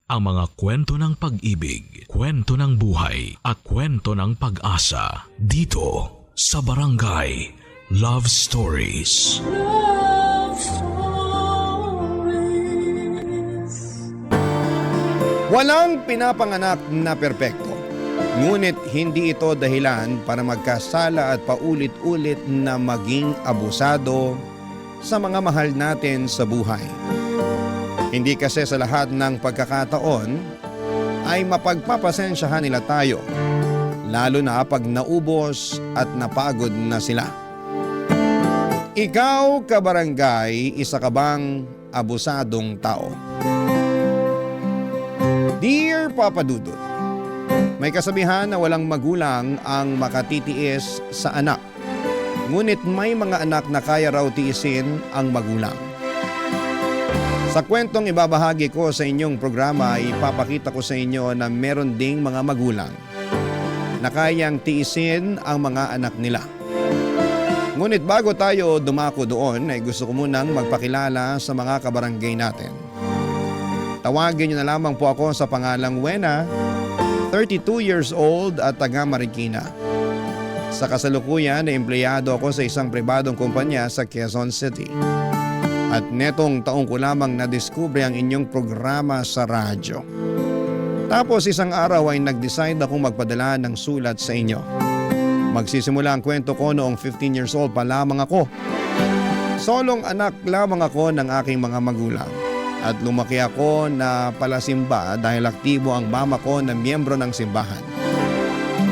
ang mga kwento ng pag-ibig, kwento ng buhay at kwento ng pag-asa dito sa Barangay Love Stories. Love Stories. Walang pinapanganak na perpekto. Ngunit hindi ito dahilan para magkasala at paulit-ulit na maging abusado sa mga mahal natin sa buhay. Hindi kasi sa lahat ng pagkakataon ay mapagpapasensyahan nila tayo, lalo na pag naubos at napagod na sila. Ikaw, kabarangay, isa ka bang abusadong tao? Dear Papa Dudut, may kasabihan na walang magulang ang makatitiis sa anak. Ngunit may mga anak na kaya raw tiisin ang magulang. Sa kwentong ibabahagi ko sa inyong programa, ipapakita ko sa inyo na meron ding mga magulang na kayang tiisin ang mga anak nila. Ngunit bago tayo dumako doon, ay gusto ko munang magpakilala sa mga kabarangay natin. Tawagin niyo na lamang po ako sa pangalang Wena, 32 years old at taga Marikina. Sa kasalukuyan, empleyado ako sa isang pribadong kumpanya sa Quezon City. At netong taong ko lamang nadiskubre ang inyong programa sa radyo. Tapos isang araw ay nag-decide akong magpadala ng sulat sa inyo. Magsisimula ang kwento ko noong 15 years old pa lamang ako. Solong anak lamang ako ng aking mga magulang. At lumaki ako na palasimba dahil aktibo ang mama ko na miyembro ng simbahan.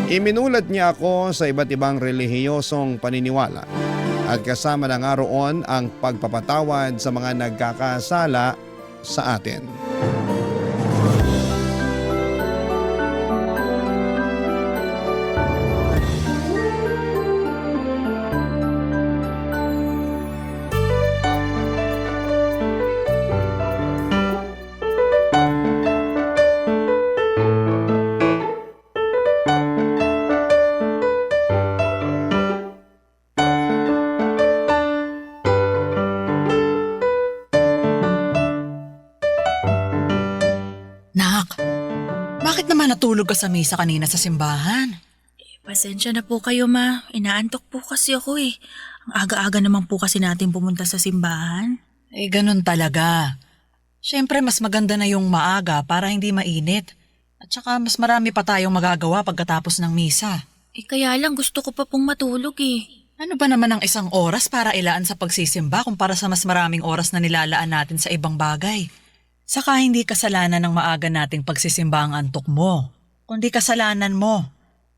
Iminulat niya ako sa iba't ibang relihiyosong paniniwala at kasama na nga roon ang pagpapatawad sa mga nagkakasala sa atin. Bakit naman natulog ka sa misa kanina sa simbahan? Pasensya na po kayo, ma. Inaantok po kasi ako eh. Ang aga-aga naman po kasi natin pumunta sa simbahan. Ganun talaga. Siyempre mas maganda na yung maaga para hindi mainit. At saka mas marami pa tayong magagawa pagkatapos ng misa. Kaya lang gusto ko pa pong matulog eh. Ano ba naman ang isang oras para ilaan sa pagsisimba kumpara sa mas maraming oras na nilalaan natin sa ibang bagay? Saka hindi kasalanan ng maaga nating pagsisimba ang antok mo, kundi kasalanan mo.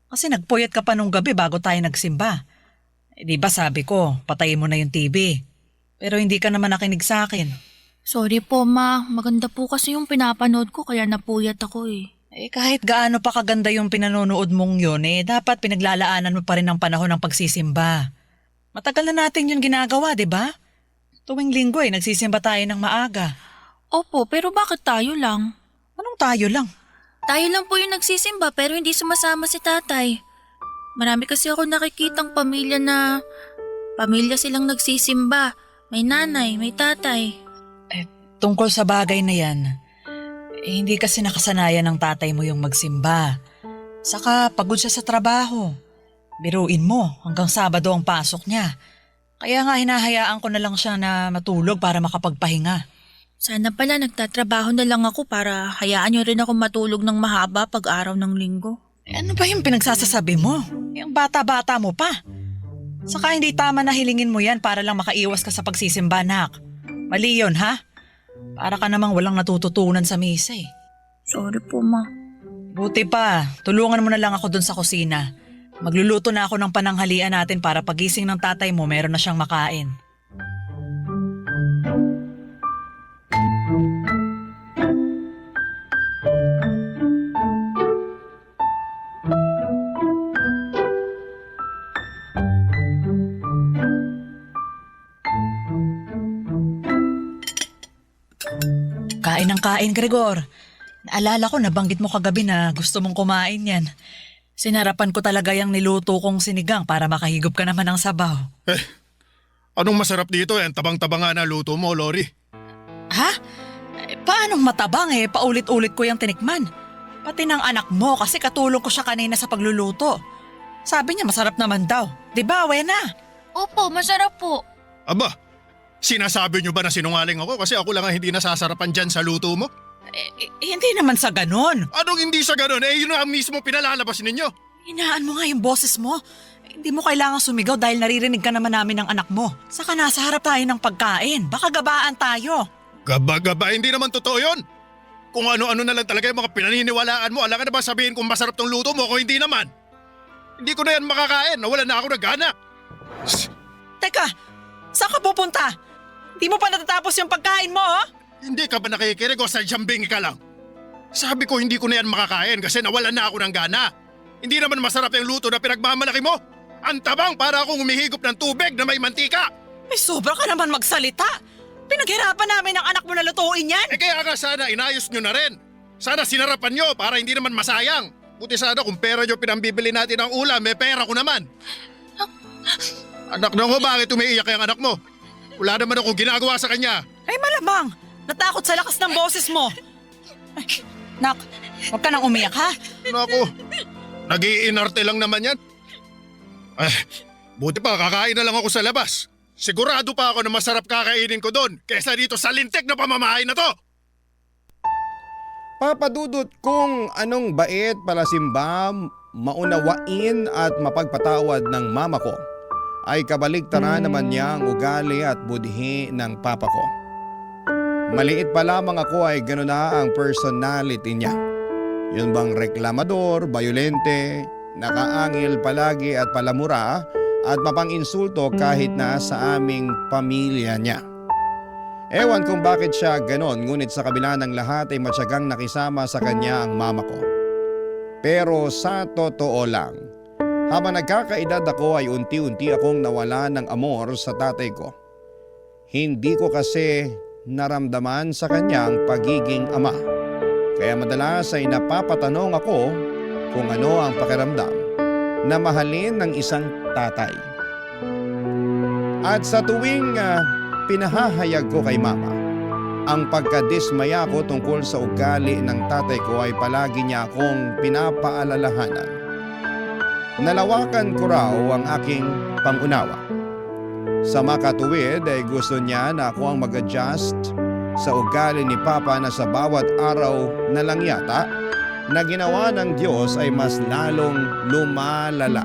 Kasi nagpuyat ka pa nung gabi bago tayo nagsimba. Di ba sabi ko, patayin mo na yung TV. Pero hindi ka naman nakinig sa akin. Sorry po, ma. Maganda po kasi yung pinapanood ko kaya napuyat ako eh. Kahit gaano pa kaganda yung pinanonood mong yun, dapat pinaglalaanan mo pa rin ang panahon ng pagsisimba. Matagal na natin yung ginagawa, di ba? Tuwing linggo nagsisimba tayo ng maaga. Opo, pero bakit tayo lang? Anong tayo lang? Tayo lang po yung nagsisimba pero hindi sumasama si tatay. Marami kasi ako nakikitang pamilya silang nagsisimba. May nanay, may tatay. Tungkol sa bagay na yan, hindi kasi nakasanayan ng tatay mo yung magsimba. Saka pagod siya sa trabaho. Biruin mo, hanggang Sabado ang pasok niya. Kaya nga hinahayaan ko na lang siya na matulog para makapagpahinga. Sana pala nagtatrabaho na lang ako para hayaan niyo rin ako matulog ng mahaba pag araw ng linggo. Ano ba yung pinagsasasabi mo? Yung bata-bata mo pa. Saka hindi tama na hilingin mo yan para lang makaiwas ka sa pagsisimba, nak. Mali yun, ha? Para ka namang walang natututunan sa misa eh. Sorry po, ma. Buti pa, tulungan mo na lang ako dun sa kusina. Magluluto na ako ng pananghalian natin para pagising ng tatay mo meron na siyang makain. Kain ng kain, Gregor. Naalala ko, nabanggit mo kagabi na gusto mong kumain yan. Sinarapan ko talaga yung niluto kong sinigang para makahigop ka naman ng sabaw. Anong masarap dito? Ang tabang-taba nga na luto mo, Lori. Ha? Paanong matabang paulit-ulit ko yung tinikman. Pati ng anak mo kasi katulong ko siya kanina sa pagluluto. Sabi niya masarap naman daw. Di ba, Wena? Opo, masarap po. Aba, sinasabi niyo ba na sinungaling ako kasi ako lang ang hindi nasasarapan dyan sa luto mo? Hindi naman sa ganon. Anong hindi sa ganun? Yun ang mismo pinalalabas ninyo. Hinaan mo nga yung boses mo. Hindi mo kailangang sumigaw dahil naririnig ka naman namin ng anak mo. Saka nasa harap tayo ng pagkain. Baka gabaan tayo. Gaba-gaba, hindi naman totoo yun. Kung ano-ano na lang talaga yung mga pinaniniwalaan mo, alam ka na ba sabihin kung masarap tong luto mo kung hindi naman? Hindi ko na yan makakain, nawala na ako ng gana. Teka, saan ka pupunta? Di mo pa natatapos yung pagkain mo, oh? Hindi ka ba nakikinig o sadyambing ka lang? Sabi ko hindi ko na yan makakain kasi nawalan na ako ng gana. Hindi naman masarap yung luto na pinagmamalaki mo. Ang tabang para akong humihigop ng tubig na may mantika. Ay, sobra ka naman magsalita. Pinaghirapan namin ang anak mo na lutuin yan. Kaya nga sana inayos nyo na rin. Sana sinarapan nyo para hindi naman masayang. Buti sana kung pera nyo pinambibili natin ang ulam, may pera ko naman. Anak na ko, bakit umiiyak yung anak mo? Wala naman akong ginagawa sa kanya. Ay, malamang. Natakot sa lakas ng boses mo. Ay, nak, huwag ka nang umiyak, ha? Naku, nag-iinarte lang naman yan. Ay, buti pa kakain na lang ako sa labas. Sigurado pa ako na masarap kakainin ko doon kaysa dito sa lintik na pamamahay na to. Papa Dudut, kung anong bait palasimba, maunawain at mapagpatawad ng mama ko, ay kabaligtaran naman niya ang ugali at budhi ng papa ko. Maliit pa lamang ako ay gano'n na ang personality niya. Yun bang reklamador, bayolente, nakaangil palagi at palamura at mapang-insulto kahit na sa aming pamilya niya. Ewan kung bakit siya ganon, ngunit sa kabila ng lahat ay matyagang nakisama sa kanya ang mama ko. Pero sa totoo lang, habang nagkakaedad ako ay unti-unti akong nawala ng amor sa tatay ko. Hindi ko kasi naramdaman sa kanyang pagiging ama. Kaya madalas ay napapatanong ako kung ano ang pakiramdam na mahalin ng isang tatay. At sa tuwing pinahahayag ko kay mama, ang pagkadismaya ko tungkol sa ugali ng tatay ko ay palagi niya akong pinapaalalahanan. Nalawakan ko raw ang aking pangunawa. Sa makatuwid ay gusto niya na ako ang mag-adjust sa ugali ni Papa na sa bawat araw na lang yata na ginawa ng Diyos ay mas lalong lumalala.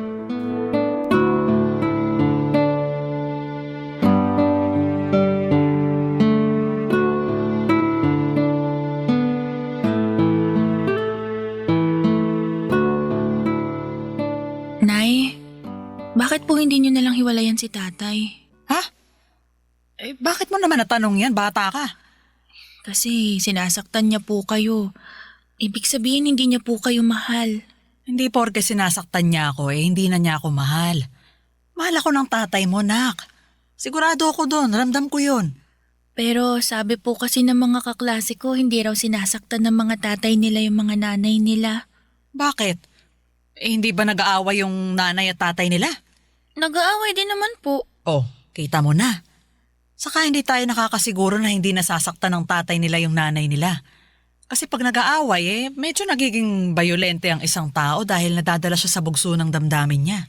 Nay, bakit po hindi niyo nalang hiwalayan si tatay? Ha? Eh, bakit mo naman natanong yan? Bata ka. Kasi sinasaktan niya po kayo. Ibig sabihin hindi niya po kayo mahal. Hindi porke sinasaktan niya ako hindi na niya ako mahal. Mahal ako ng tatay mo, nak. Sigurado ako doon, ramdam ko yun. Pero sabi po kasi ng mga kaklase ko, hindi raw sinasaktan ng mga tatay nila yung mga nanay nila. Bakit? Hindi ba nag-aaway yung nanay at tatay nila? Nag-aaway din naman po. Oh, kita mo na. Saka hindi tayo nakakasiguro na hindi nasasaktan ng tatay nila yung nanay nila. Kasi pag nag-aaway medyo nagiging bayolente ang isang tao dahil nadadala siya sa bugso ng damdamin niya.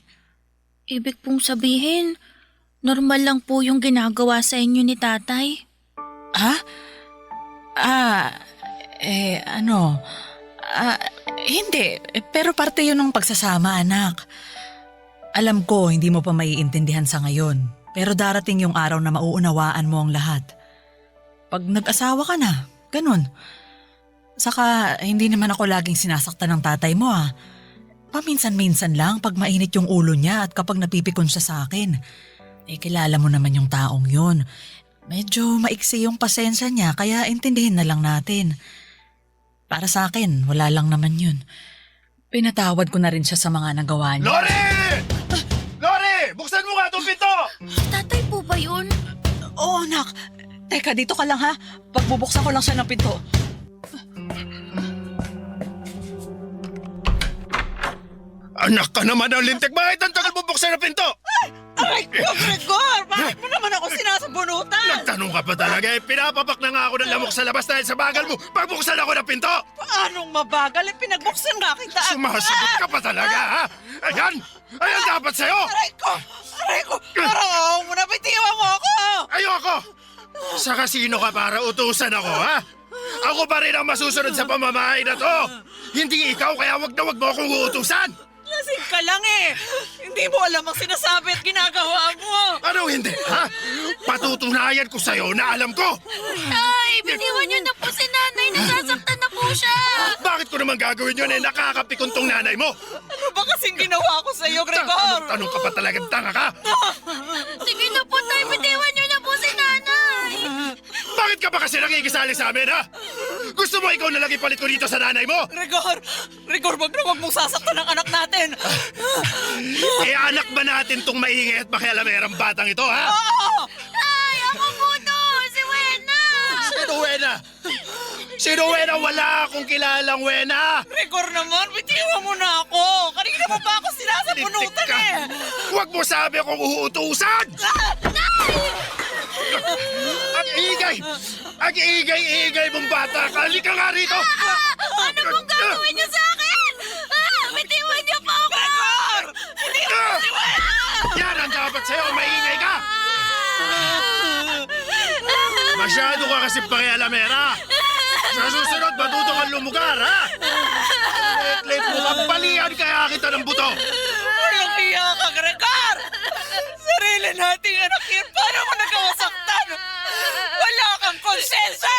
Ibig pong sabihin, normal lang po yung ginagawa sa inyo ni tatay. Ha? Hindi. Pero parte yun ng pagsasama, anak. Alam ko, hindi mo pa maiintindihan sa ngayon. Pero darating yung araw na mauunawaan mo ang lahat. Pag nag-asawa ka na, ganun. Saka, hindi naman ako laging sinasaktan ng tatay mo, ha. Paminsan-minsan lang pag mainit yung ulo niya at kapag napipikon siya sa akin. Kilala mo naman yung taong yun. Medyo maiksi yung pasensya niya kaya intindihin na lang natin. Para sa akin, wala lang naman yun. Pinatawad ko na rin siya sa mga nagawa niya. Lori! Lori! Buksan mo nga itong pinto! Tatay po ba yun? Oo, anak. Teka, dito ka lang ha. Pagbubuksan ko lang siya ng pinto. Anak ka naman ng lintik! Bakit ang tagal mo buksan ng pinto? Aray ko, Gregor! Bakit mo naman ako sinasabunutan? Nagtanong ka pa talaga eh. Pinapapak na nga ako ng lamok sa labas dahil sa bagal mo. Pagbuksan ako ng pinto! Paanong mabagal? Pinagbuksan nga kita. Sumasagot ka pa talaga, ha? Ayan! Ayan dapat sa'yo! Aray ko! Parang ako mo na, bitiwan mo ako! Ayoko! Sa kasino ka para utusan ako, ha? Ako pa rin ang masusunod sa pamamahay na to! Hindi ikaw, kaya wag na wag mo akong uutusan! Lasing ka lang eh! Hindi mo alam ang sinasabi at ginagawa mo! Ano hindi, ha? Patutunayan ko sa'yo na alam ko! Tay, biniwan niyo na po si nanay. Nasasaktan na po siya. Bakit ko naman gagawin yun eh? Nakakapikon tong nanay mo! Ano ba kasing ginawa ko sa iyo, Gregor? Tanong ka pa talagang tanga ka? Sige na po, tay. Biniwan niyo na po si nanay. Bakit ka ba kasi nakikisali sa amin, ha? Gusto mo ikaw na lang ipalit ko dito sa nanay mo? Gregor, wag na wag mong sasaktan ang anak natin! Eh anak ba natin tong maingay at makialamerang batang ito, ha? Oo! Tay, ako po to. Si Wena. Sino Wena? Sino Wena? Wala akong kilalang Wena! Gregor naman, bitiwan mo na ako! Kanina mo pa ako sinasabunutan Lintik ka. eh! Huwag mo sabi akong uutusan! Ang ingay! Ang ingay mong bata ka! Halika nga rito! Ano pong gagawin niyo sa akin? Bitiwan niyo po ako. Gregor! Yan ang dapat sa'yo! Maingay ka! Masyado ka kasi pakialamera! Sa susunod, matuto kang lumugar, ha? Let mo kapalian kaya kita ng buto! Walang hiya ka, Gregor! Sarili nating anak yun, paano mo nagkawasaktan? Wala kang konsensya!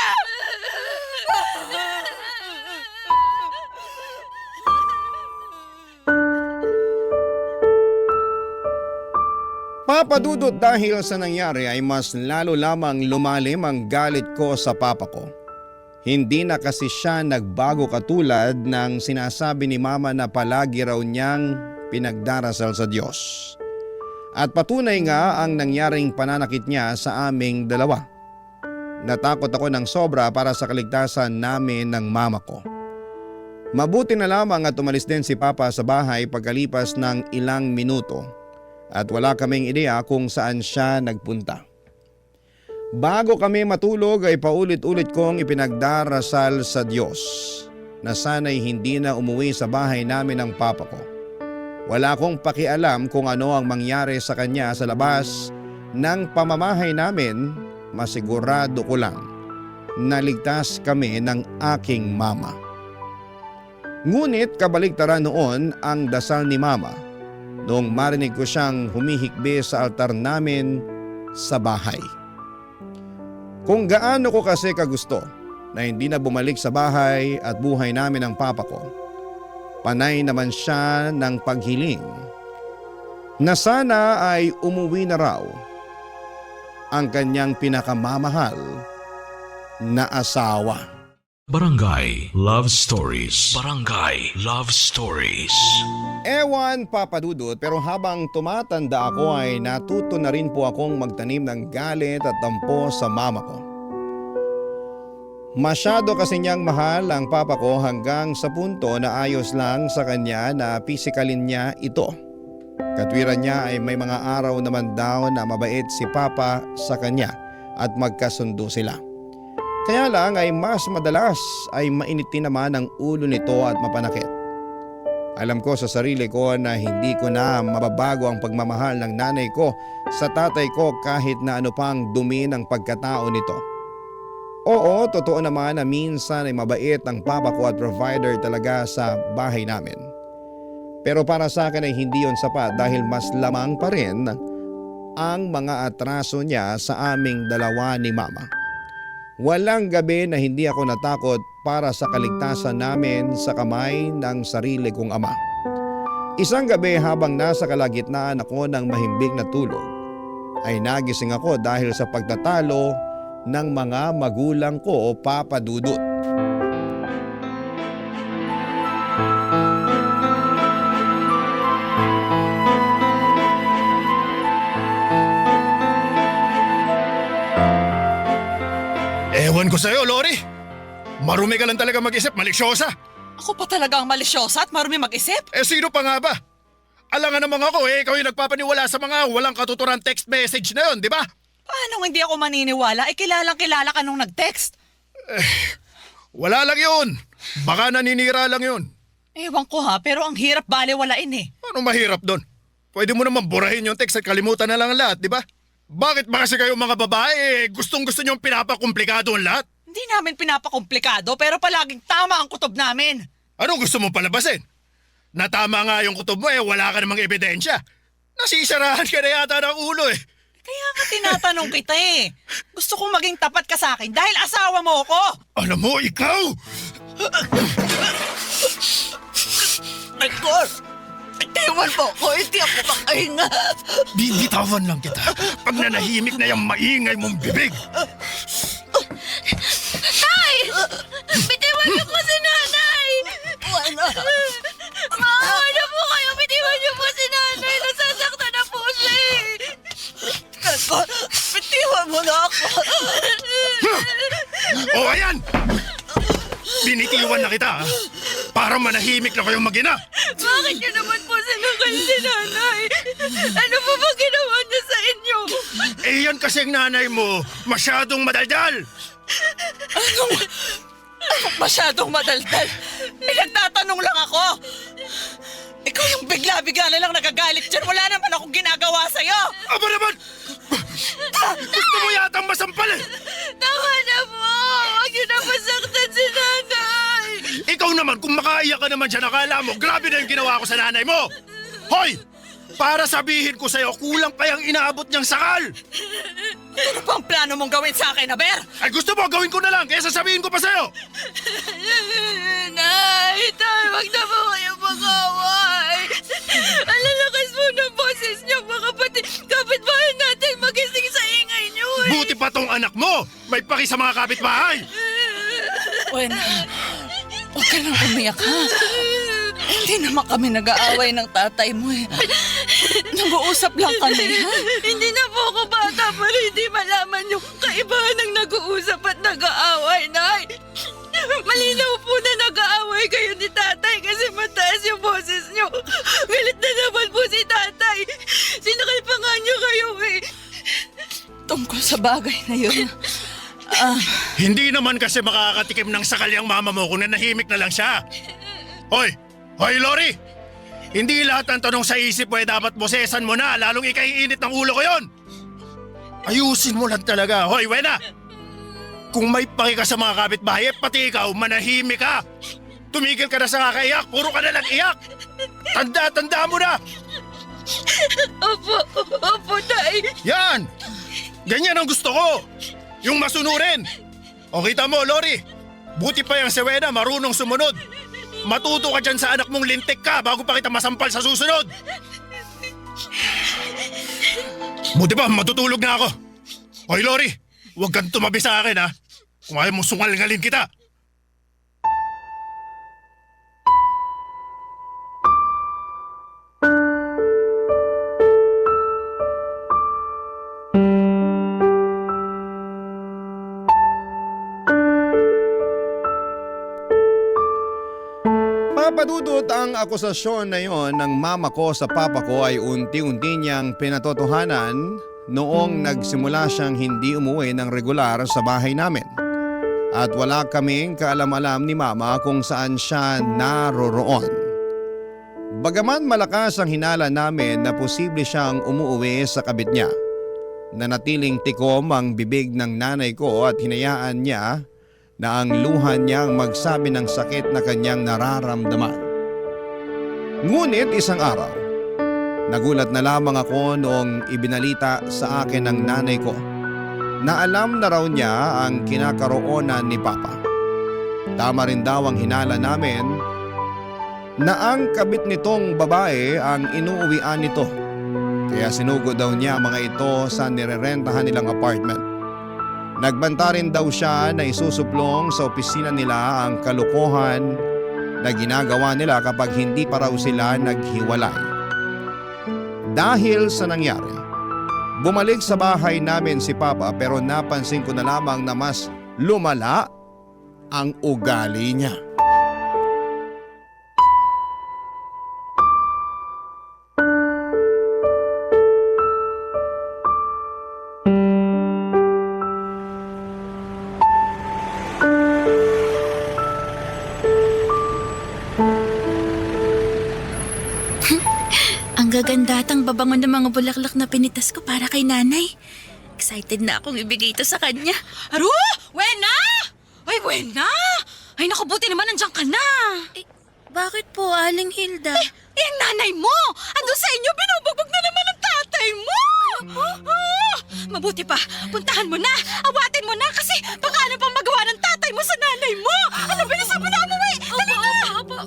Papadudot dahil sa nangyari ay mas lalo lamang lumalim ang galit ko sa papa ko. Hindi na kasi siya nagbago katulad ng sinasabi ni mama na palagi raw niyang pinagdarasal sa Diyos. At patunay nga ang nangyaring pananakit niya sa aming dalawa. Natakot ako ng sobra para sa kaligtasan namin ng mama ko. Mabuti na lamang at umalis din si papa sa bahay pagkalipas ng ilang minuto at wala kaming ideya kung saan siya nagpunta. Bago kami matulog ay paulit-ulit kong ipinagdarasal sa Diyos na sana'y hindi na umuwi sa bahay namin ng papa ko. Wala akong pakialam kung ano ang mangyari sa kanya sa labas ng pamamahay namin, masigurado ko lang na ligtas kami ng aking mama. Ngunit kabaligtaran noon ang dasal ni mama noong marinig ko siyang humihikbi sa altar namin sa bahay. Kung gaano ko kasi kagusto na hindi na bumalik sa bahay at buhay namin ng papa ko, panay naman siya ng paghiling na sana ay umuwi na raw ang kanyang pinakamamahal na asawa. Barangay Love Stories. Barangay Love Stories. Ewan papadudot, pero habang tumatanda ako ay natuto na rin po akong magtanim ng galit at tampo sa mama ko. Masyado kasi niyang mahal ang papa ko hanggang sa punto na ayos lang sa kanya na pisikalin niya ito. Katwiran niya ay may mga araw naman daw na mabait si papa sa kanya at magkasundo sila. Kaya lang ay mas madalas ay mainitin naman ang ulo nito at mapanakit. Alam ko sa sarili ko na hindi ko na mababago ang pagmamahal ng nanay ko sa tatay ko kahit na ano pang dumi ng pagkatao nito. Oo, totoo naman na minsan ay mabait ang papa ko at provider talaga sa bahay namin. Pero para sa akin ay hindi yon sapat dahil mas lamang pa rin ang mga atraso niya sa aming dalawa ni mama. Walang gabi na hindi ako natakot para sa kaligtasan namin sa kamay ng sarili kong ama. Isang gabi habang nasa kalagitnaan ako ng mahimbing na tulog, ay nagising ako dahil sa pagtatalo ng mga magulang ko o papadudot. Ewan ko sa'yo, Lori. Marumi ka lang talaga mag-isip, malisyosa. Ako pa talaga ang malisyosa at marumi mag-isip? Eh sino pa nga ba? Alangan naman ako ikaw yung nagpapaniwala sa mga walang katuturan text message na yon, di ba? Paano hindi ako maniniwala? Kilalang kilala ka nung nag-text. Wala lang yun. Baka naninira lang yun. Ewan ko ha, pero ang hirap baliwalain eh. Ano mahirap doon? Pwede mo naman burahin yung text at kalimutan na lang ang lahat, di ba? Bakit ba kasi kayo mga babae gustong-gusto niyong pinapakomplikado ang lahat? Hindi namin pinapakomplikado pero palaging tama ang kutob namin. Anong gusto mong palabasin? Na tama nga yung kutob mo wala ka namang ebidensya. Nasisarahan ka na yata ng ulo Kaya nga tinatanong kita eh. Gusto kong maging tapat ka sa akin dahil asawa mo ako. Alam mo, ikaw! Edgar! Itiwan mo ako, hindi ako makahinga. Bibitawan lang kita pag nanahimik na yung maingay mong bibig. Tay! Bitiwan niyo po si nanay! Wala. Maawa na po kayo! Bitiwan niyo po si nanay! Nasasaktan na po siya eh! Edgar, bitiwan mo na ako. O ayan! Binitiwan na kita para manahimik na kayong mag-ina. Bakit niyo naman po sinakal si nanay? Ano po ba ginawa niya sa inyo? Yan kasi ang nanay mo, masyadong madaldal. Anong masyadong madaldal? Pinagtatanong lang ako. Ikaw yung bigla-bigla na lang nagagalit dyan. Wala naman akong ginagawa sa'yo. Aba naman! Gusto mo yatang masampal Tama na po! Huwag niyo na masaktan si nanay! Ikaw naman, kung makaiyak ka naman dyan, akala mo, grabe na yung ginawa ko sa nanay mo. Hoy! Para sabihin ko sa'yo, kulang pa yung inaabot niyang sakal. Ano pang plano mong gawin sa akin, Aber? Ay gusto mo, gawin ko na lang, kaya sasabihin ko pa sa'yo. Nay! Tay! Huwag na po kayo mag-away! Ang lalakas po ng boses niyo! Baka pati kapitbahay natin magising sa ingay niyo eh! Buti pa tong anak mo, may paki sa mga kapitbahay. Bueno, huwag ka nang umiyak, ha? Hindi naman kami nag-aaway ng tatay mo eh. Nag-uusap lang kami, ha? Hindi na po ako bata para hindi malaman yung kaibahan ng nag-uusap at nag-aaway, Nay! Malinaw po na nag-aaway kayo ni tatay kasi mataas yung boses niyo. Galit na naman po si tatay. Sinakal pa nga niyo kayo eh. Tungkol sa bagay na yun. Hindi naman kasi makakatikim ng sakal yung mama mo kung nanahimik na lang siya. Hoy! Hoy, Lori! Hindi lahat ng tanong sa isip mo dapat bosesan mo na, lalong ikaiinit ng ulo ko yon. Ayusin mo lang talaga. Hoy, Wena! Kung may paki ka sa mga kapitbahay, pati ikaw, manahimik ka. Tumigil ka na sa kakaiyak, puro ka na lang iyak. Tanda mo na! Opo, Tay. Yan! Ganyan ang gusto ko! Yung masunurin! O kita mo, Lori, buti pa yung si Wena marunong sumunod. Matuto ka dyan sa anak mong lintik ka bago pa kita masampal sa susunod. Buti pa, matutulog na ako. Hoy, Lori, huwag kang tumabi sa akin ha. Kung ayaw mong sungal-ngalin kita. Papadudot ang akusasyon na yon ng mama ko sa papa ko ay unti-unti niyang pinatotohanan noong nagsimula siyang hindi umuwi ng regular sa bahay namin. At wala kaming kaalam-alam ni mama kung saan siya naroroon. Bagaman malakas ang hinala namin na posible siyang umuwi sa kabit niya, nanatiling tikom ang bibig ng nanay ko at hinayaan niya na ang luha niyang magsabi ng sakit na kanyang nararamdaman. Ngunit isang araw, nagulat na lamang ako noong ibinalita sa akin ng nanay ko na alam na raw niya ang kinakaroonan ni Papa. Tama rin daw ang hinala namin na ang kabit nitong babae ang inuuwian nito. Kaya sinugod daw niya mga ito sa nirerentahan nilang apartment. Nagbanta rin daw siya na isusuplong sa opisina nila ang kalokohan na ginagawa nila kapag hindi pa raw sila naghiwalay. Dahil sa nangyari, bumalik sa bahay namin si Papa pero napansin ko na lamang na mas lumala ang ugali niya. gaganda at ang babango ng mga bulaklak na pinitas ko para kay nanay. Excited na akong ibigay ito sa kanya. Aru! Wena! Ay, Wena! Ay, naku, buti naman nandiyan ka na. Eh, bakit po, Aling Hilda? Yung nanay mo! Andun sa inyo, binubugbog na naman ang tatay mo! Ah, mabuti pa, puntahan mo na! Awatin mo na kasi baka ano pang magawa ng tatay mo sa nanay mo! Ano, bilisan mo na umuwi! Dali na! Opo.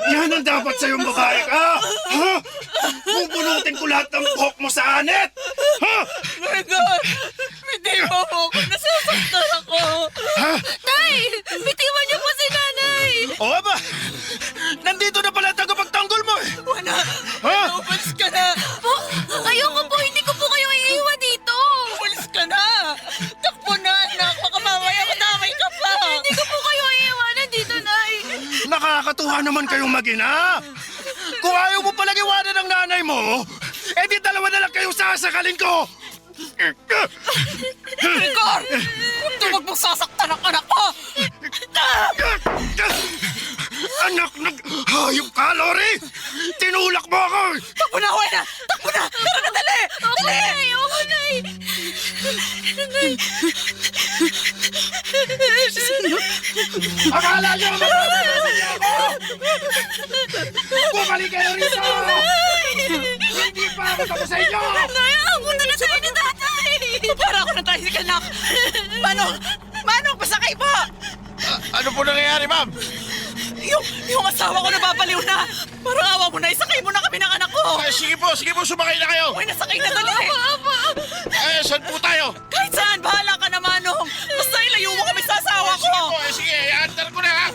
Yan ang dapat sa'yong babae ka! Ha? Bubunutin ko lahat ng buhok mo sa anit! Ha? Hindi mo ako! Nasasaktan ako! Tay! Bitiwan niyo po si nanay! Oo ba? Nandito na pala ang tagapagtanggol mo eh! Wala! Ha? Umalis ka na! Po, ayoko po, hindi ko po kayo iiwan dito! Umalis ka na! Takbo na, anak! Baka mamaya madamay ka pa! Hindi ko po kayo iiwanan dito, Nay! Nakakatuwa naman kayong mag-ina! Kung ayaw mo palang iwanan ng nanay mo, di dalawa na lang kayong sasakalin ko! Igor! Huwag mong sasaktan ang anak ko! Anak ng hayop ka, Lori! Tinulak mo ako! Takbo na, Wena! Takbo na! Tara na, dali! Opo, Nay! Opo, Nay! Akala niyo magpapalasan niyo ako! Bumalik kayo rito! Hindi pa ako tapos sa inyo! Nay, abutan na tayo ni tatay! Para ako na tayo si kanak! Manong! Manong, pasakay po! Ano po nangyayari, ma'am? Yung asawa ko nababaliw na! Parang awa mo na, isakay mo na kami ng anak ko! Sige po, sumakay na kayo! Uy, nasakay na dali! Saan po tayo? Kahit saan, bahala ka na, Manong! Basta ilayo mo kami sa asawa ko! Sige, i-answer ko na ha!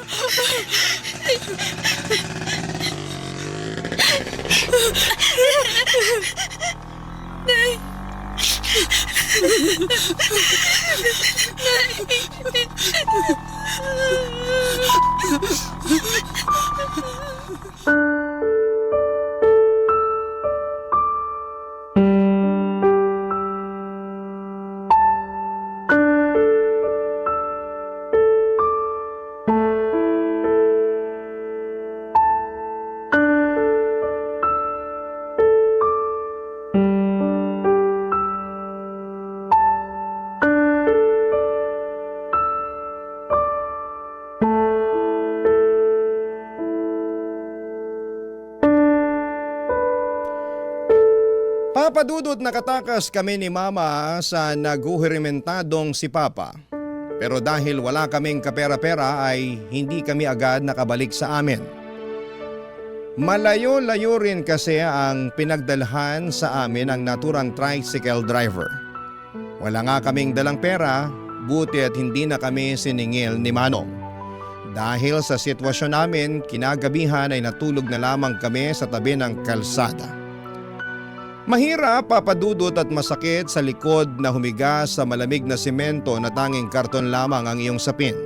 Papadudot nakatakas kami ni Mama sa naguhirimentadong si Papa. Pero dahil wala kaming kapera-pera ay hindi kami agad nakabalik sa amin. Malayo-layo rin kasi ang pinagdalhan sa amin ng naturang tricycle driver. Wala nga kaming dalang pera, buti at hindi na kami siningil ni Manong. Dahil sa sitwasyon namin, kinagabihan ay natulog na lamang kami sa tabi ng kalsada. Mahirap, papadudot at masakit sa likod na humiga sa malamig na simento na tanging karton lamang ang iyong sapin.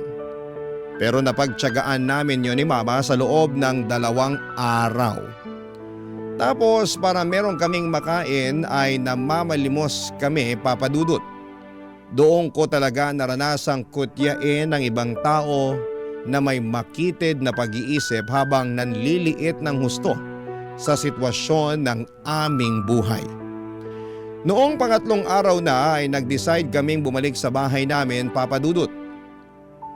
Pero napagtiyagaan namin yun ni Mama sa loob ng 2 araw. Tapos para meron kaming makain ay namamalimos kami, papadudot. Doon ko talaga naranasang kutyain ng ibang tao na may makitid na pag-iisip habang nanliliit ng husto sa sitwasyon ng aming buhay. Noong 3 araw na ay nag-decide kaming bumalik sa bahay namin, papadudot.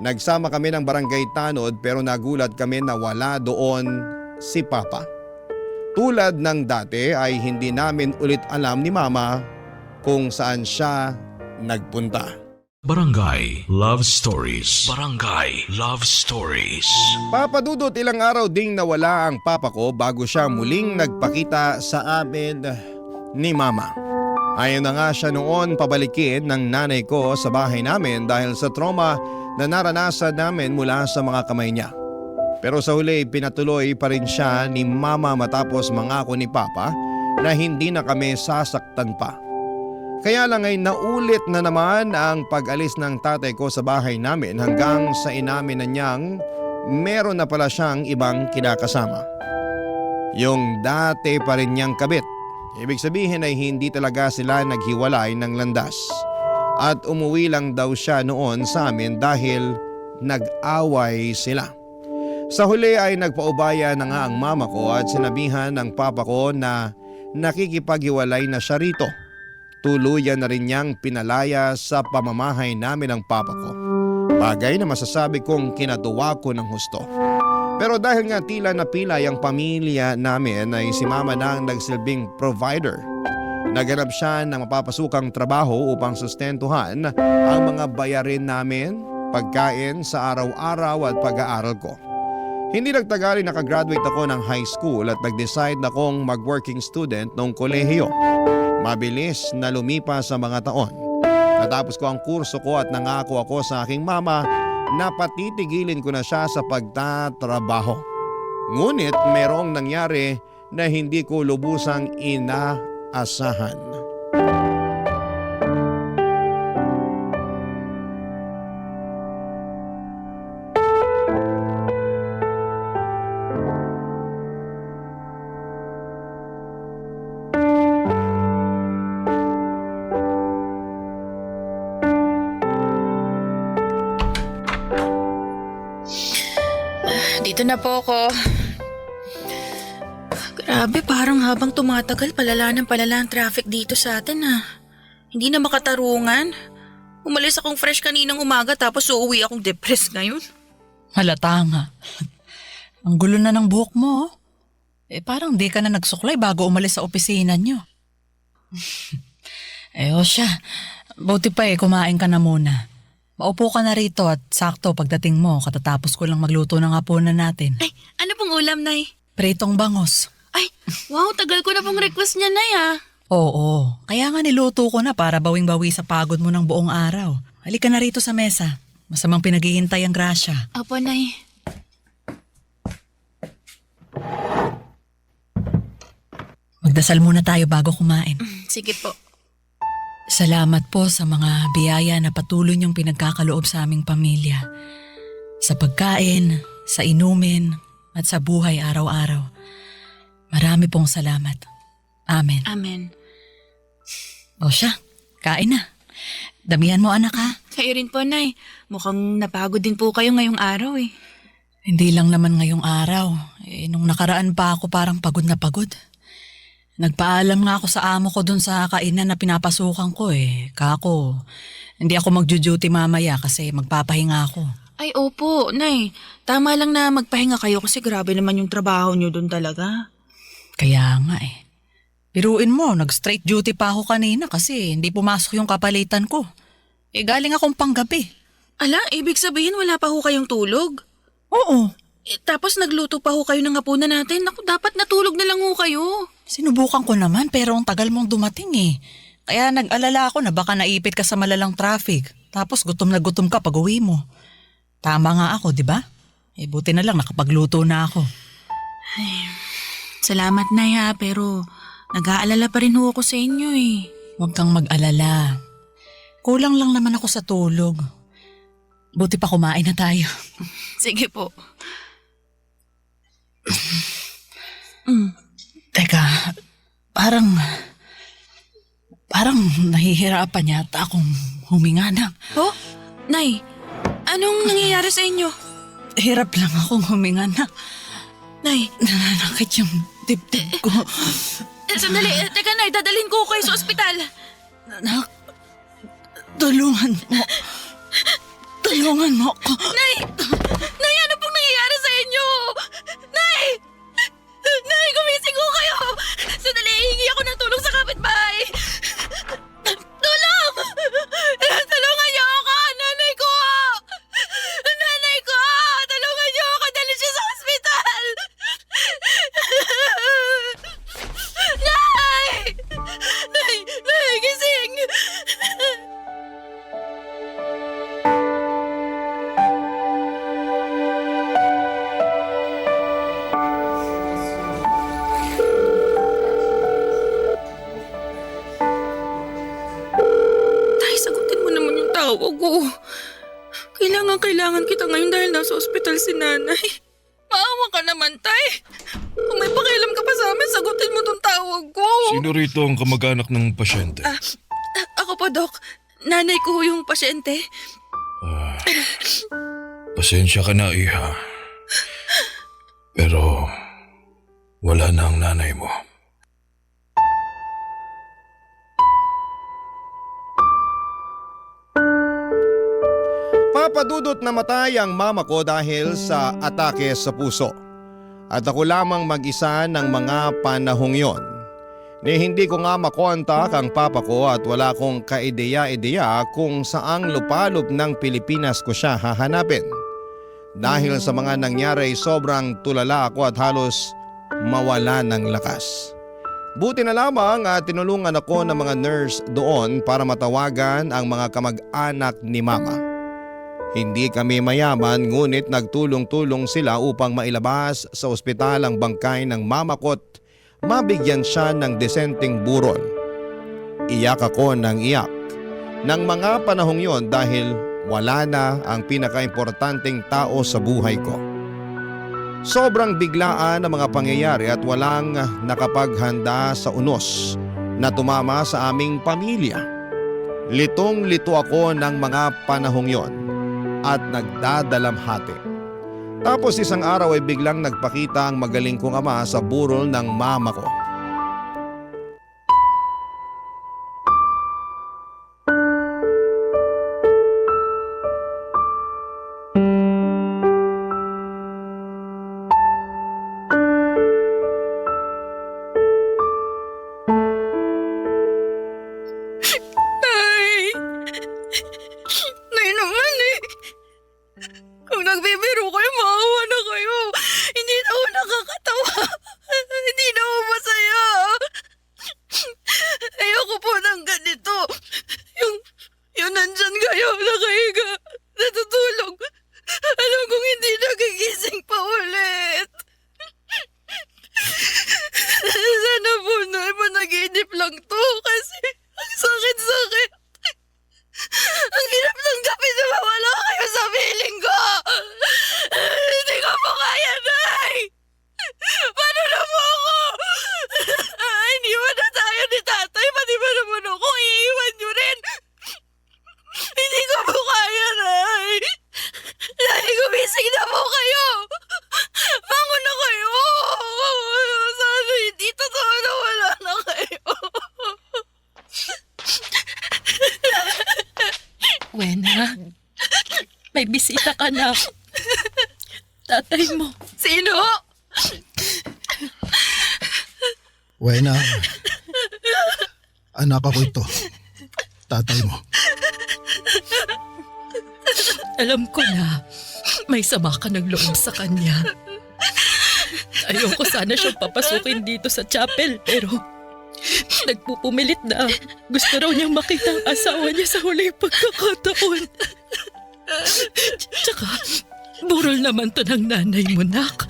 Nagsama kami ng barangay tanod pero nagulat kami na wala doon si Papa. Tulad ng dati ay hindi namin ulit alam ni Mama kung saan siya nagpunta. Barangay Love Stories. Barangay Love Stories. Papadudot, ilang araw ding nawala ang papa ko bago siya muling nagpakita sa amin ni Mama. Ayaw na nga siya noon pabalikin ng nanay ko sa bahay namin dahil sa trauma na naranasan namin mula sa mga kamay niya. Pero sa huli pinatuloy pa rin siya ni Mama matapos mangako ni Papa na hindi na kami sasaktan pa. Kaya lang ay naulit na naman ang pag-alis ng tatay ko sa bahay namin hanggang sa inamin na niyang meron na pala siyang ibang kinakasama. Yung dati pa rin niyang kabit. Ibig sabihin ay hindi talaga sila naghiwalay ng landas. At umuwi lang daw siya noon sa amin dahil nag-away sila. Sa huli ay nagpaubaya na nga ang mama ko at sinabihan ng papa ko na nakikipaghiwalay na siya rito. Tuluyan na rin niyang pinalaya sa pamamahay namin ng papa ko. Bagay na masasabi kong kinatuwa ko ng husto. Pero dahil nga tila napilay ang pamilya namin ay si mama na ang nagsilbing provider. Naghanap siya ng mapapasukang trabaho upang sustentuhan ang mga bayarin namin, pagkain sa araw-araw at pag-aaral ko. Hindi nagtagal ay nakagraduate ako ng high school at nag-decide na akong mag-working student noong kolehiyo. Mabilis na lumipas sa mga taon. Natapos ko ang kurso ko at nangako ako sa aking mama na patitigilin ko na siya sa pagtatrabaho. Ngunit merong nangyari na hindi ko lubusang inaasahan. Dito na po ako. Grabe, parang habang tumatagal palala ang traffic dito sa atin Hindi na makatarungan. Umalis akong fresh kaninang umaga tapos uuwi akong depressed ngayon. Halata nga. Ang gulo na ng buhok mo. Parang di ka na nagsuklay bago umalis sa opisina nyo. O siya. Buti pa kumain ka na muna. Maupo ka na rito at sakto pagdating mo katatapos ko lang magluto ng hapunan natin. Ay, ano pong ulam, Nay? Pritong bangos. Ay, wow, tagal ko na pong request niya, Nay Oo, kaya nga niluto ko na para bawing-bawi sa pagod mo ng buong araw. Halika na rito sa mesa. Masamang pinaghihintay ang grasya. Opo, Nay. Magdasal muna tayo bago kumain. Sige po. Salamat po sa mga biyaya na patuloy niyong pinagkakaloob sa aming pamilya. Sa pagkain, sa inumin, at sa buhay araw-araw. Marami pong salamat. Amen. Amen. O siya, kain na. Damihan mo anak ha. Kayo rin po, Nay. Mukhang napagod din po kayo ngayong araw Hindi lang naman ngayong araw. Nung nakaraan pa ako parang pagod na pagod. Nagpaalam nga ako sa amo ko dun sa kainan na pinapasukan ko Kako, hindi ako magjo-duty mamaya kasi magpapahinga ako. Ay, opo, Nay. Tama lang na magpahinga kayo kasi grabe naman yung trabaho niyo dun talaga. Kaya nga Biruin mo, nag-straight duty pa ako kanina kasi hindi pumasok yung kapalitan ko. Galing akong panggabi. Ala, ibig sabihin wala pa ho kayong tulog? Oo. Tapos nagluto pa ho kayo ng hapunan natin. Naku, dapat natulog na lang ho kayo. Sinubukan ko naman pero ang tagal mong dumating Kaya nag-alala ako na baka naipit ka sa malalang traffic. Tapos gutom na gutom ka pag uwi mo. Tama nga ako, di ba? Buti na lang nakapagluto na ako. Ay, salamat, Nay pero nag-aalala pa rin ho ako sa inyo Huwag kang mag-alala. Kulang lang naman ako sa tulog. Buti pa kumain na tayo. Sige po. Teka, parang nahihirapan yata akong huminga na. Oh, Nay, anong nangyayari sa inyo? Hirap lang akong huminga na. Nay, Nananakit yung dibdib ko. Sandali, teka Nay, dadalhin ko kayo sa ospital. Anak, tulungan mo. Tulungan mo ako. Nay, ano pong nangyayari sa inyo? Nay, gumising ko kayo. Sandali, hihingi ako ng tulong sa kapitbahay. Tulong! Tulungan niyo ako, nanay ko! Nanay ko! Tulungan niyo ako, dali siya sa ospital! Nay! Nay, gising! kailangan kita ngayon dahil nasa ospital si nanay. Maawa ka naman, Tay. Kung may pakialam ka pa sa amin, sagutin mo tong tawag ko. Sino rito ang kamag-anak ng pasyente? Ako po, Dok. Nanay ko yung pasyente. Pasensya ka na, Iha. Pero wala na ang nanay mo. Papadudot namatay ang mama ko dahil sa atake sa puso. At ako lamang mag-isa ng mga panahong yon. Hindi ko nga makontak ang papa ko at wala akong kaideya-ideya kung saang lupalop ng Pilipinas ko siya hahanapin. Dahil sa mga nangyari sobrang tulala ako at halos mawala ng lakas. Buti na lamang at tinulungan ako ng mga nurse doon para matawagan ang mga kamag-anak ni mama. Hindi kami mayaman ngunit nagtulong-tulong sila upang mailabas sa ospital ang bangkay ng mama ko at mabigyan siya ng desenteng burol. Iyak ako ng iyak ng mga panahong yon dahil wala na ang pinakaimportanteng tao sa buhay ko. Sobrang biglaan ang mga pangyayari at walang nakapaghanda sa unos na tumama sa aming pamilya. Litong-lito ako ng mga panahong yon at nagdadalamhati. Tapos isang araw ay biglang nagpakita ang magaling kong ama sa burol ng mama ko. Nay naman eh. Kung nagbibiro kayo, maawa na kayo. Hindi na ako nakakatawa. Hindi na ako masaya. Ayoko po ng ganito. Yung nandyan kayo, nakahiga, natutulog. Alam kong hindi nagigising pa ulit. Sana po, Nay, managinip lang to kasi ang sakit-sakit. Ang hirap tanggapin na mawala kayo sa feeling ko! Hindi ko po kaya, Nay! Paano na po ako? Iniwan na tayo ni Tatay, pati ba naman ako, iiwan niyo rin! Hindi ko po kaya, Nay! Nay, gumising na po kayo! Bangon na kayo! Sana hindi totoo na wala na kayo! Wena, may bisita ka na. Tatay mo. Sino? Wena, anak ako ito. Tatay mo. Alam ko na, may sama ka ng loob sa kanya. Ayoko sana siyang papasukin dito sa chapel, pero nagpupumilit na gusto raw niyang makita ang asawa niya sa huling pagkakataon. Tsaka, burol naman to ng nanay mo, nak.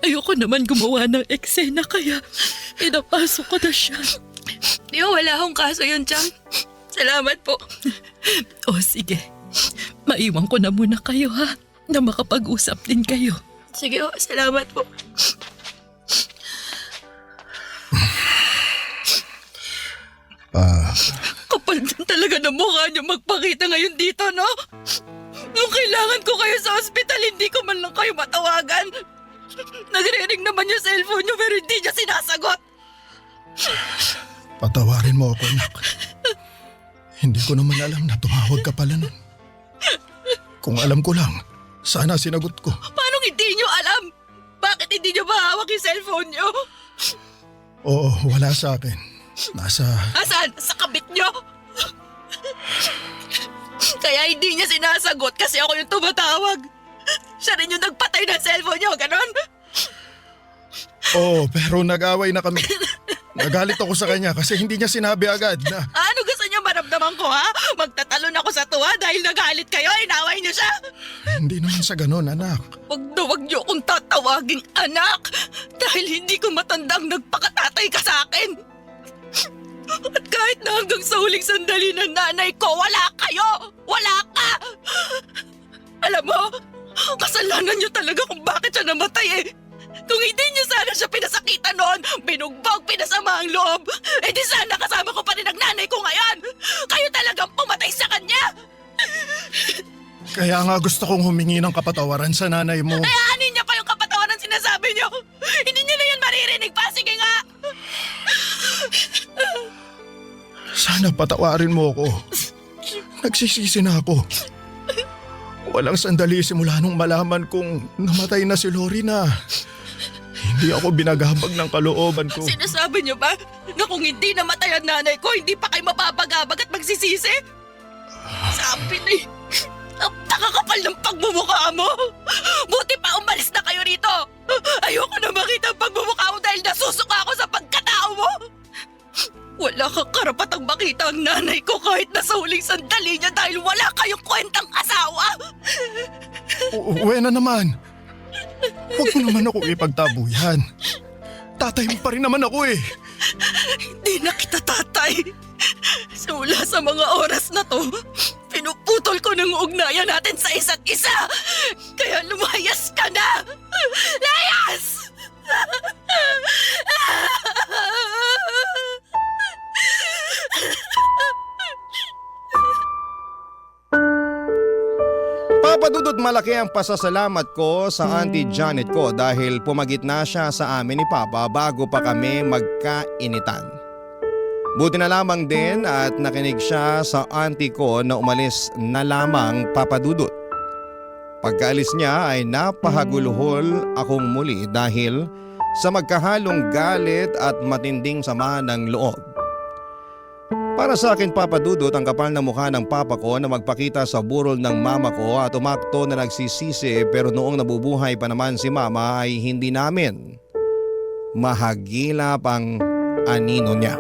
Ayoko naman gumawa ng eksena kaya pinapasok ko na siya. Wala akong kaso yun, Chang. Salamat po. O sige, maiwan ko na muna kayo ha, na makapag-usap din kayo. Sige, salamat po. Kapal din talaga ng mukha niyo magpakita ngayon dito, no? Nung kailangan ko kayo sa ospital, hindi ko man lang kayo matawagan. Nagre-ring naman yung cellphone niyo pero hindi niya sinasagot. Patawarin mo ako, anak. Hindi ko naman alam na tumawag ka pala nun. Kung alam ko lang, sana sinagot ko. Paano hindi niyo alam? Bakit hindi niyo mahawak yung cellphone niyo? Oo, wala sa akin. Asan? Sa kabit niyo? Kaya hindi niya sinasagot kasi ako yung tumatawag. Siya rin yung nagpatay ng cellphone niyo, ganon? Oo, pero nag-away na kami. Nagalit ako sa kanya kasi hindi niya sinabi agad na... Ano gusto niyo maramdaman ko, ha? Magtatalon ako sa tuwa dahil nagalit kayo, inaway niyo siya? Hindi naman sa ganon, anak. Wag niyo akong tatawaging anak dahil hindi ko matandang nagpakatatay ka sa akin. At kahit na hanggang sa huling sandali ng nanay ko, wala kayo! Wala ka! Alam mo, kasalanan niyo talaga kung bakit siya namatay eh. Kung hindi niyo sana siya pinasakitan noon, binugbog, pinasama ang loob, eh di sana kasama ko pa rin ang nanay ko ngayon. Kayo talagang pumatay sa kanya. Kaya nga gusto kong humingi ng kapatawaran sa nanay mo. Eh, anin niya pa yung kapatawaran sinasabi niyo? Hindi niyo na yan maririnig pa. Sige nga. Sana patawarin mo ako. Nagsisisi na ako. Walang sandali simula nung malaman kong namatay na si Lori na hindi ako binagabag ng kalooban ko. Sinasabi niyo ba na kung hindi namatay ang nanay ko, hindi pa kayo mapapagabag at magsisisi? Sabi na ang nakakapal ng pagmumukha mo. Buti pa umalis na kayo rito. Ayoko na makita ang pagmumukha mo dahil nasusuka ako sa pagkatao mo. Wala kang karapatang makita ang nanay ko kahit nasa huling sandali niya dahil wala kayong kwentang asawa. Uwe na naman. Huwag mo naman ako ipagtabuyan. Tatay mo pa rin naman ako eh. Hindi na kita tatay. Simula sa mga oras na to, pinuputol ko ng ugnayan natin sa isa't isa. Kaya lumayas ka na. Layas! Papa Dudut, malaki ang pasasalamat ko sa Auntie Janet ko dahil pumagitna siya sa amin ni Papa bago pa kami magkainitan. Buti na lamang din at nakinig siya sa auntie ko na umalis na lamang, Papa Dudut. Pagkaalis niya ay napahaguluhol akong muli dahil sa magkahalong galit at matinding sama ng loob. Para sa akin, Papa Dudut, ang kapal na mukha ng papa ko na magpakita sa burol ng mama ko at umakto na nagsisisi pero noong nabubuhay pa naman si mama ay hindi namin mahagilap ang anino niya.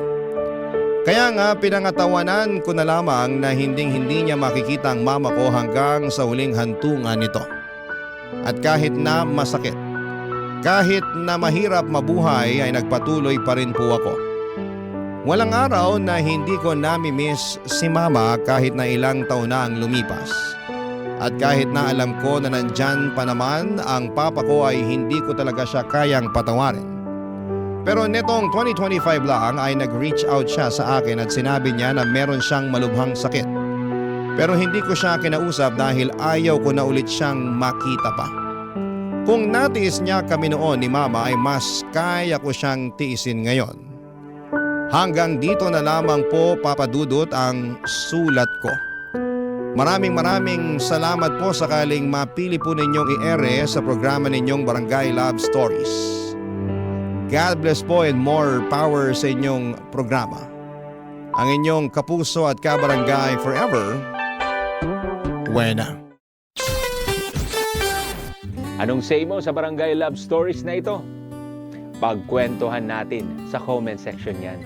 Kaya nga pinangatawanan ko na lamang na hindi niya makikita ang mama ko hanggang sa huling hantungan nito. At kahit na masakit, kahit na mahirap mabuhay ay nagpatuloy pa rin po ako. Walang araw na hindi ko nami-miss si mama kahit na ilang taon na ang lumipas. At kahit na alam ko na nandyan pa naman ang papa ko ay hindi ko talaga siya kayang patawarin. Pero netong 2025 lang ay nag-reach out siya sa akin at sinabi niya na meron siyang malubhang sakit. Pero hindi ko siya kinausap dahil ayaw ko na ulit siyang makita pa. Kung natiis niya kami noon ni mama ay mas kaya ko siyang tiisin ngayon. Hanggang dito na lamang po, Papa Dudut, ang sulat ko. Maraming salamat po sakaling mapili po ninyong i-ere sa programa ninyong Barangay Love Stories. God bless po and more power sa inyong programa. Ang inyong kapuso at kabarangay forever, Wena. Anong say mo sa Barangay Love Stories na ito? Pagkwentuhan natin sa comment section yan.